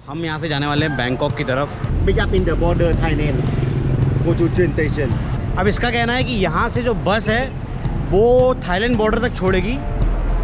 हम यहाँ से जाने वाले हैं बैंकॉक की तरफ। Pick up in the border Thailand. Go to train station. अब इसका कहना है कि यहाँ से जो बस है वो थाईलैंड बॉर्डर तक छोड़ेगी।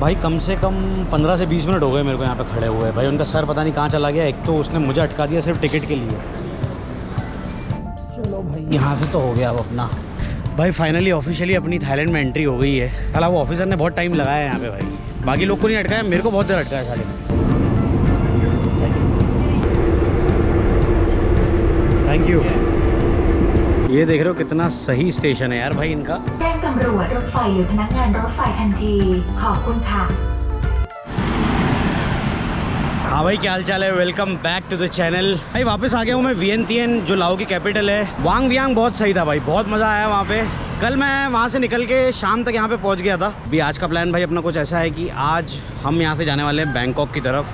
भाई कम से कम 15 से 20 मिनट हो गए मेरे को यहाँ पे खड़े हुए। भाई उनका सर पता नहीं कहाँ चला गया। एक तो उसने मुझे अटका दिया सिर्फ टिकट के लिए। चलो भाई यहाँ से तो हो गया अब अपना। भाई फाइनली ऑफिशियली अपनी थाईलैंड में एंट्री हो गई है। साला वो ऑफिसर ने बहुत टाइम लगाया है यहाँ पे भाई। बाकी लोग को नहीं अटकाया, मेरे को बहुत देर अटकाया साले। Thank you. ये देख रहे हो कितना सही स्टेशन है यार भाई इनका। แจ้งตำรวจรถไฟหรือพนักงานรถไฟทันทีขอบคุณค่ะ हाँ भाई क्या हाल चाल है, welcome back to the channel. भाई वापस आ गया हूँ मैं वियंतियन, जो लाओ की कैपिटल है। वांग वियांग बहुत सही था भाई, बहुत मज़ा आया वहाँ पे। कल मैं वहाँ से निकल के शाम तक यहाँ पे पहुँच गया था। अभी आज का प्लान भाई अपना कुछ ऐसा है कि आज हम यहाँ से जाने वाले हैं बैंकॉक की तरफ।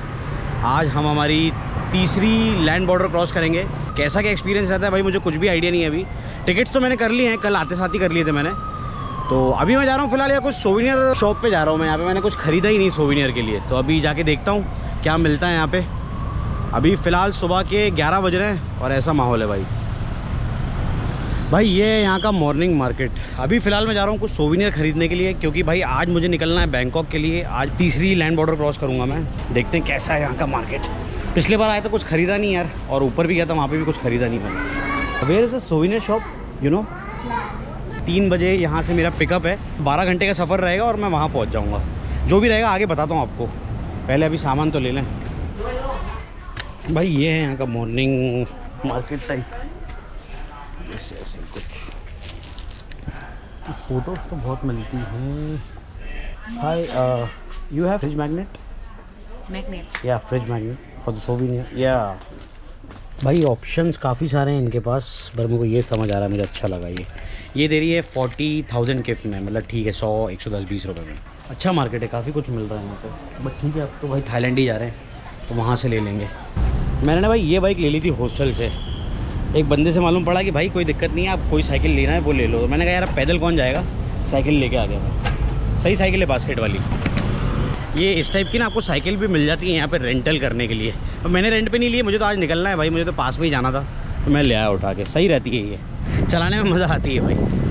आज हम हमारी तीसरी लैंड बॉर्डर क्रॉस करेंगे। कैसा क्या एक्सपीरियंस रहता है भाई मुझे कुछ भी आइडिया नहीं है अभी। टिकट्स तो मैंने कर लिए हैं, कल आते साथ ही कर लिए थे मैंने। तो अभी मैं जा रहा हूँ फिलहाल यार कुछ सोविनियर शॉप पे जा रहा हूँ मैं। यहाँ पे मैंने कुछ ख़रीदा ही नहीं सोविनियर के लिए, तो अभी जाके देखता हूँ क्या मिलता है यहाँ पे। अभी फ़िलहाल सुबह के 11 बज रहे हैं और ऐसा माहौल है भाई। भाई ये यहाँ का मॉर्निंग मार्केट। अभी फ़िलहाल मैं जा रहा हूँ कुछ सोविनियर ख़रीदने के लिए, क्योंकि भाई आज मुझे निकलना है बैंकॉक के लिए। आज तीसरी लैंड बॉर्डर क्रॉस करूँगा मैं। देखते हैं कैसा है यहाँ का मार्केट। पिछले बार आया तो कुछ ख़रीदा नहीं यार, और ऊपर भी गया था वहाँ पे भी कुछ ख़रीदा नहीं मैंने। Where is the souvenir shop you know. 3 बजे यहाँ से मेरा पिकअप है। 12 घंटे का सफ़र रहेगा और मैं वहाँ पहुँच जाऊँगा। जो भी रहेगा आगे बताता हूँ आपको। पहले अभी सामान तो ले लें। भाई ये है यहाँ का मॉर्निंग मार्केट टाइप। ऐसे ऐसे कुछ फ़ोटोज़ तो बहुत मिलती हैं। Hi you have fridge magnet? Magnet या fridge magnet for the souvenir या। भाई ऑप्शंस काफ़ी सारे हैं इनके पास, पर मेरे को ये समझ आ रहा है, मुझे अच्छा लगा ये दे रही है 40,000 गिफ्ट में, मतलब ठीक है 100 110 20 रुपये में। अच्छा मार्केट है, काफ़ी कुछ मिल रहा है यहाँ पे। बट ठीक है, अब तो भाई थाईलैंड ही जा रहे हैं तो वहाँ से ले लेंगे। मैंने ना भाई ये बाइक ले ली थी हॉस्टल से। एक बंदे से मालूम पड़ा कि भाई कोई दिक्कत नहीं है, आप कोई साइकिल लेना है वो ले लो। तो मैंने कहा यार अब पैदल कौन जाएगा, साइकिल लेके आ गया मैं। सही साइकिल है, बास्केट वाली। ये इस टाइप की ना आपको साइकिल भी मिल जाती है यहाँ पे रेंटल करने के लिए। तो मैंने रेंट पे नहीं लिए, मुझे तो आज निकलना है भाई, मुझे तो पास में ही जाना था तो मैं ले आया उठा के। सही रहती है ये, चलाने में मज़ा आती है भाई।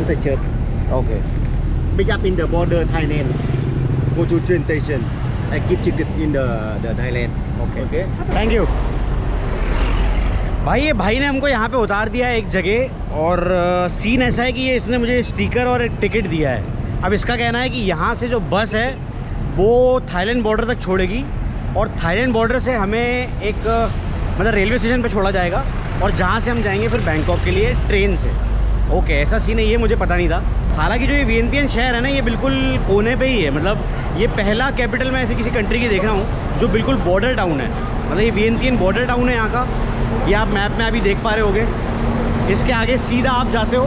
The church. Okay Pick up in the border Thailand. Go to train station. I keep ticket in the Thailand. Okay. Thank you. भाई ये भाई ने हमको यहाँ पे उतार दिया है एक जगह, और सीन ऐसा है कि ये इसने मुझे स्टिकर और एक टिकट दिया है। अब इसका कहना है कि यहाँ से जो बस है वो थाईलैंड बॉर्डर तक छोड़ेगी, और थाईलैंड बॉर्डर से हमें एक मतलब रेलवे स्टेशन पे छोड़ा जाएगा, और जहाँ से हम जाएंगे फिर बैंकॉक के लिए ट्रेन से। ओके ऐसा सीन है, ये मुझे पता नहीं था। हालांकि जो ये वियंतियन शहर है ना, ये बिल्कुल कोने पे ही है। मतलब ये पहला कैपिटल मैं ऐसे किसी कंट्री की देख रहा हूँ जो बिल्कुल बॉर्डर टाउन है। मतलब ये वियंतियन बॉर्डर टाउन है यहाँ का। ये आप मैप में अभी देख पा रहे होगे। इसके आगे सीधा आप जाते हो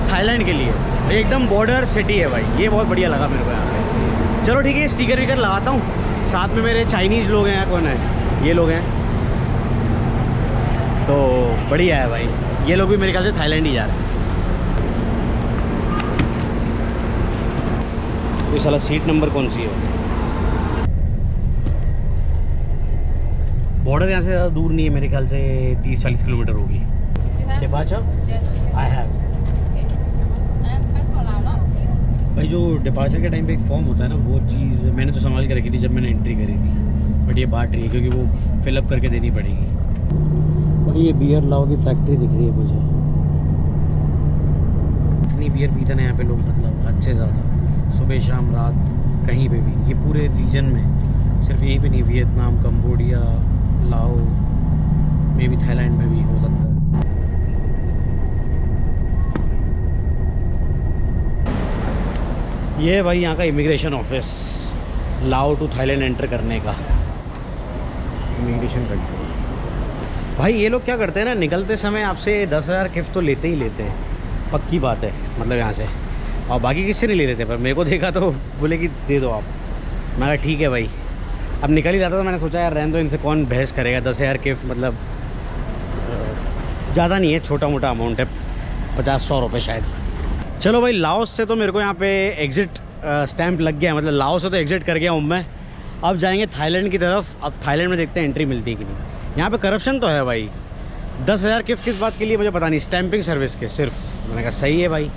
थाईलैंड के लिए। एकदम बॉर्डर सिटी है भाई, ये बहुत बढ़िया लगा मेरे को यहाँ पे। चलो ठीक है, स्टिकर विकर लगाता हूँ। साथ में मेरे चाइनीज़ लोग हैं, कौन है, ये लोग हैं, तो बढ़िया है भाई। ये लोग भी मेरे ख्याल से थाईलैंड ही जा रहे हैं। तो साला सीट नंबर कौन सी है? बॉर्डर यहाँ से ज़्यादा दूर नहीं है, मेरे ख्याल से 30-40 किलोमीटर होगी। Departure I have. भाई जो डिपार्चर के टाइम पे एक फॉर्म होता है ना, वो चीज़ मैंने तो संभाल के रखी थी जब मैंने एंट्री करी थी। बट ये बात रही है क्योंकि वो फिलअप करके देनी पड़ेगी। भाई ये बियर लाओ की फैक्ट्री दिख रही है मुझे। इतनी बियर पीते हैं यहाँ पे लोग, मतलब अच्छे ज़्यादा, सुबह शाम रात कहीं पे भी। ये पूरे रीजन में, सिर्फ यहीं पे नहीं, वियतनाम, कंबोडिया, लाओ, मे भी थाईलैंड में भी हो सकता है। ये है भाई यहाँ का इमिग्रेशन ऑफिस, लाओ टू थाईलैंड एंटर करने का इमिग्रेशन कंट्रोल। भाई ये लोग क्या करते हैं ना, निकलते समय आपसे 10,000 गिफ्ट तो लेते ही लेते हैं, पक्की बात है। मतलब यहाँ से, और बाकी किससे नहीं ले रहे थे, पर मेरे को देखा तो बोले कि दे दो आप। मैं कहा ठीक है भाई। अब निकल ही रहा था तो मैंने सोचा यार रहने दो, इनसे कौन बहस करेगा। 10,000 गिफ्ट मतलब ज़्यादा नहीं है, छोटा मोटा अमाउंट है, 50-100 रुपये शायद। चलो भाई, लाओस से तो मेरे को यहाँ पे एग्ज़िट स्टैंप लग गया है, मतलब लाओस से तो एग्ज़िट कर गया हूँ मैं। अब जाएंगे थाईलैंड की तरफ। अब थाईलैंड में देखते हैं एंट्री मिलती है कि नहीं। यहाँ पे करप्शन तो है भाई। 10,000 किस बात के लिए मुझे पता नहीं, स्टैंपिंग सर्विस के सिर्फ। मैंने कहा सही है भाई,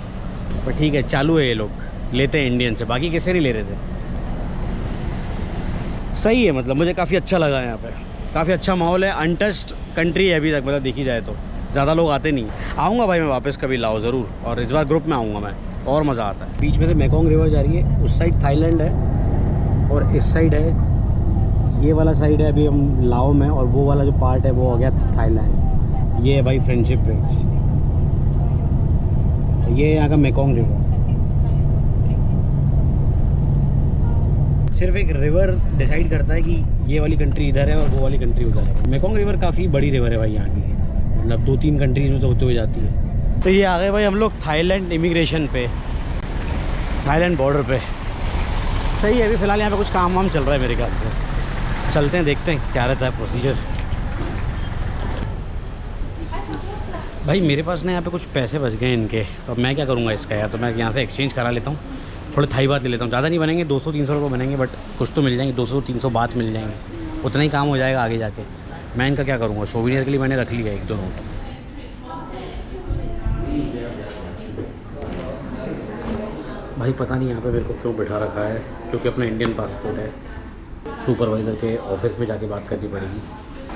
पर ठीक है, चालू है, ये लोग लेते हैं इंडियन से, बाकी किसे नहीं ले रहे थे। सही है, मतलब मुझे काफ़ी अच्छा लगा यहाँ पे, काफ़ी अच्छा माहौल है। अनटच्ड कंट्री है अभी तक, मतलब देखी जाए तो ज़्यादा लोग आते नहीं। आऊँगा भाई मैं वापस कभी लाओ ज़रूर, और इस बार ग्रुप में आऊँगा मैं, और मज़ा आता है। बीच में से मेकोंग रिवर जा रही है, उस साइड थाईलैंड है और इस साइड है, ये वाला साइड है अभी हम लाओ में, और वो वाला जो पार्ट है वो हो गया थाईलैंड। ये है भाई फ्रेंडशिप ब्रिज, ये यहाँ का मेकोंग रिवर। सिर्फ एक रिवर डिसाइड करता है कि ये वाली कंट्री इधर है और वो वाली कंट्री उधर है। मेकोंग रिवर काफ़ी बड़ी रिवर है भाई यहाँ की, मतलब 2-3 कंट्रीज़ में तो होते हुए जाती है। तो ये आ गए भाई हम लोग थाईलैंड इमिग्रेशन पे, थाईलैंड बॉर्डर पे। सही है, अभी फ़िलहाल यहाँ पे कुछ काम वाम चल रहा है मेरे ख्याल से। चलते हैं, देखते हैं क्या रहता है प्रोसीजर। भाई मेरे पास ना यहाँ पे कुछ पैसे बच गए इनके, तो अब मैं क्या करूँगा इसका यार, तो मैं यहाँ से एक्सचेंज करा लेता हूँ, थोड़े थाई बात ले लेता हूँ। ज़्यादा नहीं बनेंगे, 200-300 रुपये बनेंगे, बट कुछ तो मिल जाएंगे, 200-300 बात मिल जाएंगे, उतना ही काम हो जाएगा आगे जाके। मैं इनका क्या करूँगा, सोविनियर के लिए मैंने रख लिया 1-2 नोट। भाई पता नहीं यहाँ पे मेरे को क्यों बिठा रखा है, क्योंकि अपना इंडियन पासपोर्ट है। सुपरवाइज़र के ऑफिस में जाके बात करनी पड़ेगी।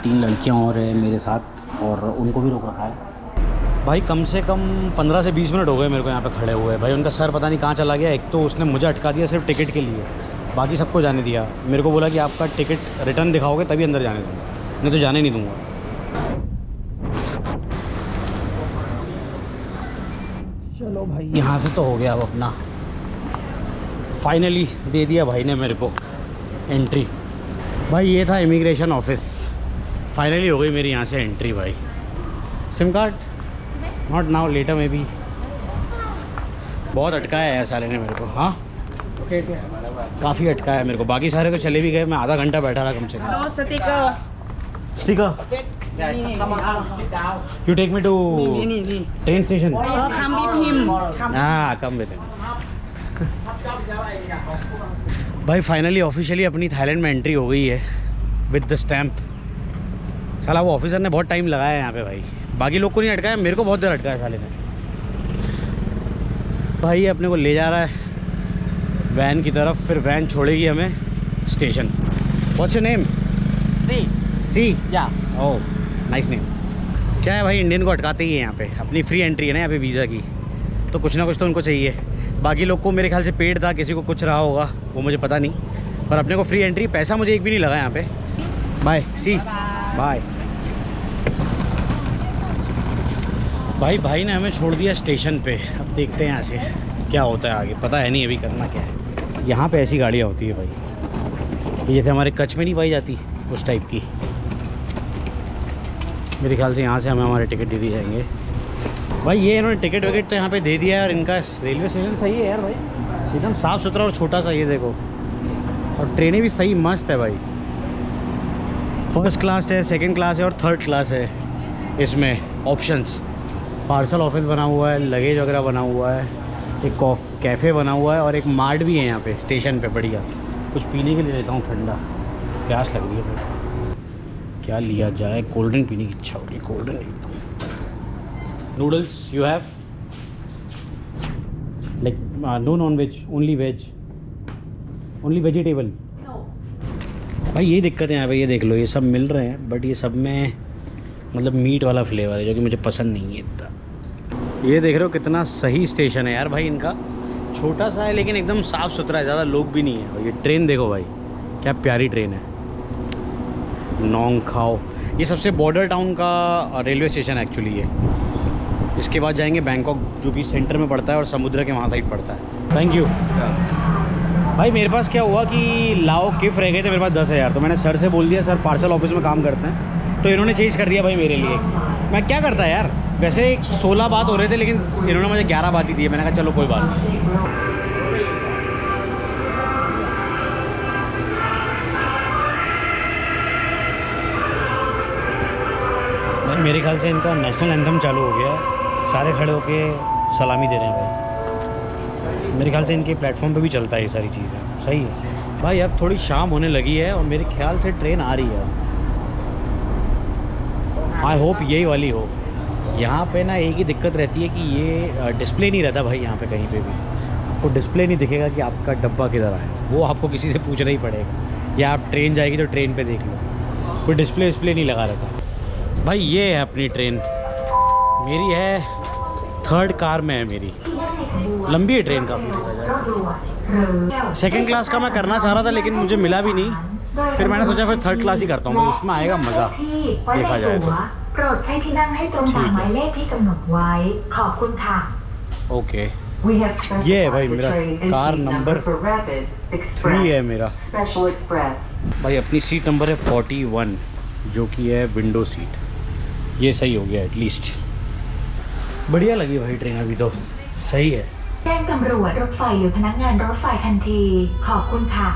3 लड़कियाँ और हैं मेरे साथ, और उनको भी रोक रखा है। भाई कम से कम 15 से 20 मिनट हो गए मेरे को यहाँ पे खड़े हुए। भाई उनका सर पता नहीं कहाँ चला गया। एक तो उसने मुझे अटका दिया सिर्फ टिकट के लिए, बाकी सबको जाने दिया। मेरे को बोला कि आपका टिकट रिटर्न दिखाओगे तभी अंदर जाने दूँगा, नहीं तो जाने नहीं दूँगा। चलो भाई यहाँ से तो हो गया अब अपना, फाइनली दे दिया भाई ने मेरे को एंट्री। भाई ये था इमिग्रेशन ऑफिस, फाइनली हो गई मेरी यहाँ से एंट्री भाई। SIM card not now, later में भी। बहुत अटकाया है साले ने मेरे को। हाँ काफ़ी अटकाया है मेरे को, बाकी सारे तो चले भी गए, मैं आधा घंटा बैठा रहा कम से कम। Sticker you take me to train station. हाँ कम विद भाई। फाइनली ऑफिशियली अपनी थाईलैंड में एंट्री हो गई है विद द स्टैम्प। साला वो ऑफिसर ने बहुत टाइम लगाया है यहाँ पे भाई, बाकी लोग को नहीं अटकाया, मेरे को बहुत देर अटकाया साले ने। भाई अपने को ले जा रहा है वैन की तरफ, फिर वैन छोड़ेगी हमें station. What's your name? See ya oh nice name. क्या है भाई, इंडियन को अटकाते ही है यहाँ पे, अपनी फ्री एंट्री है ना यहाँ पे वीज़ा की, तो कुछ ना कुछ तो उनको चाहिए। बाकी लोग को मेरे ख्याल से पेड था, किसी को कुछ रहा होगा वो मुझे पता नहीं, पर अपने को फ्री एंट्री। पैसा मुझे एक भी नहीं लगा यहाँ पे। बाय सी बाय। भाई ने हमें छोड़ दिया स्टेशन पे। अब देखते हैं यहाँ से क्या होता है आगे, पता है नहीं अभी करना क्या है। यहाँ पे ऐसी गाड़ियाँ होती है भाई, ये जैसे हमारे कच्छ में नहीं पाई जाती उस टाइप की। मेरे ख्याल से यहाँ से हमें हमारे टिकट दे दिए जाएंगे। भाई ये इन्होंने टिकट विकेट तो यहाँ पे दे दिया है, और इनका रेलवे स्टेशन सही है यार भाई, एकदम साफ़ सुथरा और छोटा सा, ये देखो। और ट्रेनें भी सही मस्त है भाई। फर्स्ट क्लास है, सेकंड क्लास है और थर्ड क्लास है। इसमें ऑप्शंस, पार्सल ऑफिस बना हुआ है, लगेज वगैरह बना हुआ है, एक कैफ़े बना हुआ है, और एक मार्ट भी है यहाँ पे स्टेशन पे। बढ़िया कुछ पीने के लिए लेता हूँ ठंडा, प्यास लग रही है भाई। क्या लिया जाए, कोल्ड ड्रिंक पीने की इच्छा हो रही है, कोल्ड ड्रिंक लेता हूँ। Noodles you have? Like no non veg, only veg, only vegetable. भाई ये दिक्कत है यहाँ पे, ये देख लो, ये सब मिल रहे हैं बट ये सब में मतलब मीट वाला फ्लेवर है जो कि मुझे पसंद नहीं है इतना। ये देख रहे हो कितना सही स्टेशन है यार भाई इनका, छोटा सा है लेकिन एकदम साफ़ सुथरा है, ज़्यादा लोग भी नहीं है। और ये ट्रेन देखो भाई, क्या प्यारी ट्रेन है। नोंग खाओ, ये सबसे बॉर्डर टाउन का रेलवे स्टेशन है एक्चुअली ये। इसके बाद जाएंगे बैंकॉक, जो कि सेंटर में पड़ता है और समुद्र के वहाँ साइड पड़ता है। थैंक यू भाई। मेरे पास क्या हुआ कि लाओ किफ रह गए थे मेरे पास 10,000, तो मैंने सर से बोल दिया, सर पार्सल ऑफिस में काम करते हैं, तो इन्होंने चेंज कर दिया भाई मेरे लिए। मैं क्या करता यार, वैसे 16 बात हो रहे थे लेकिन इन्होंने मुझे 11 बात ही दी है। मैंने कहा चलो कोई बात नहीं। भाई मेरे ख्याल से इनका नेशनल एंथम चालू हो गया है, सारे खड़े होके सलामी दे रहे हैं भाई। मेरे ख्याल से इनके प्लेटफॉर्म पे भी चलता है ये सारी चीज़ें। सही है भाई। अब थोड़ी शाम होने लगी है और मेरे ख्याल से ट्रेन आ रही है। आई होप यही वाली हो। यहाँ पे ना एक ही दिक्कत रहती है कि ये डिस्प्ले नहीं रहता भाई यहाँ पे कहीं पे भी। आपको डिस्प्ले नहीं दिखेगा कि आपका डब्बा किधर है, वो आपको किसी से पूछना ही पड़ेगा, या आप ट्रेन जाएगी तो ट्रेन पे देख लो, कोई डिस्प्ले नहीं लगा रहता। भाई ये है अपनी ट्रेन, मेरी है 3rd कार में है मेरी। लंबी है ट्रेन काफ़ी। 2nd क्लास का मैं करना चाह रहा था लेकिन मुझे मिला भी नहीं, फिर मैंने सोचा फिर 3rd क्लास ही करता हूँ, उसमें आएगा मज़ा देखा जाए तो। โปรดใช้ที่นั่งให้ตรงตามหมายเลขที่กำหนดไว้ขอบคุณค่ะ ओके We have specified ये है भाई the मेरा train and car seat number number for Rapid 3 Express, है मेरा। Special Express. भाई अपनी सीट नंबर है 41 जो कि है विंडो सीट। ये सही हो गया एटलीस्ट, बढ़िया लगी भाई ट्रेन अभी तो सही है। แจ้งตำรวจรถไฟหรือพนักงานรถไฟทันทีขอบคุณค่ะ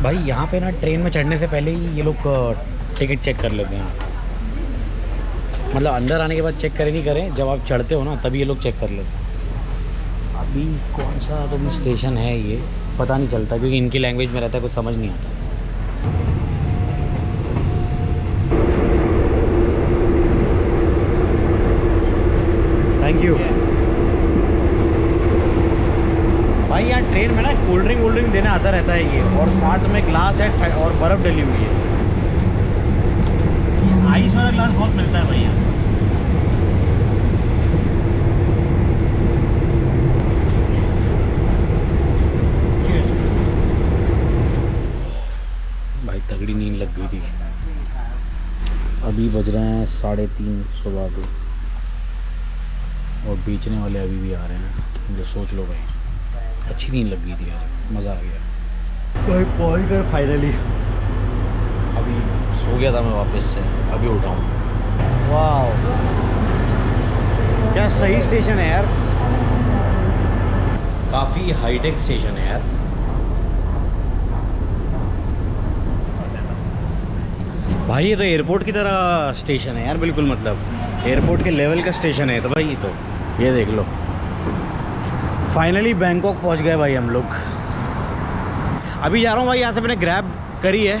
भाई यहाँ पे ना ट्रेन में चढ़ने से पहले ही ये लोग टिकट चेक कर लेते हैं। मतलब अंदर आने के बाद चेक करें नहीं करें, जब आप चढ़ते हो ना तभी ये लोग चेक कर लेते हैं। अभी कौन सा तो स्टेशन है ये पता नहीं चलता क्योंकि इनकी लैंग्वेज में रहता है, कुछ समझ नहीं आता। थैंक यू भाई। यहाँ ट्रेन में ना कोल्ड ड्रिंक देने आता रहता है ये, और साथ में ग्लास है और बर्फ़ डली हुई है। आइस वाला ग्लास बहुत मिलता है भाई यहाँ। भाई तगड़ी नींद लग गई थी। अभी बज रहे हैं 3:30 सुबह के, और बेचने वाले अभी भी आ रहे हैं। मुझे सोच लो भाई, अच्छी नींद लग गई थी यार, मज़ा आ गया भाई। पहुँच गए फाइनली। अभी सो गया था मैं वापस से, अभी उठा हूँ। वाह क्या सही स्टेशन है यार, काफ़ी हाईटेक स्टेशन है यार। भाई ये तो एयरपोर्ट की तरह स्टेशन है यार, बिल्कुल मतलब एयरपोर्ट के लेवल का स्टेशन है। तो भाई तो ये देख लो, फाइनली बैंकॉक पहुंच गए भाई हम लोग। अभी जा रहा हूँ भाई, यहाँ से मैंने ग्रैब करी है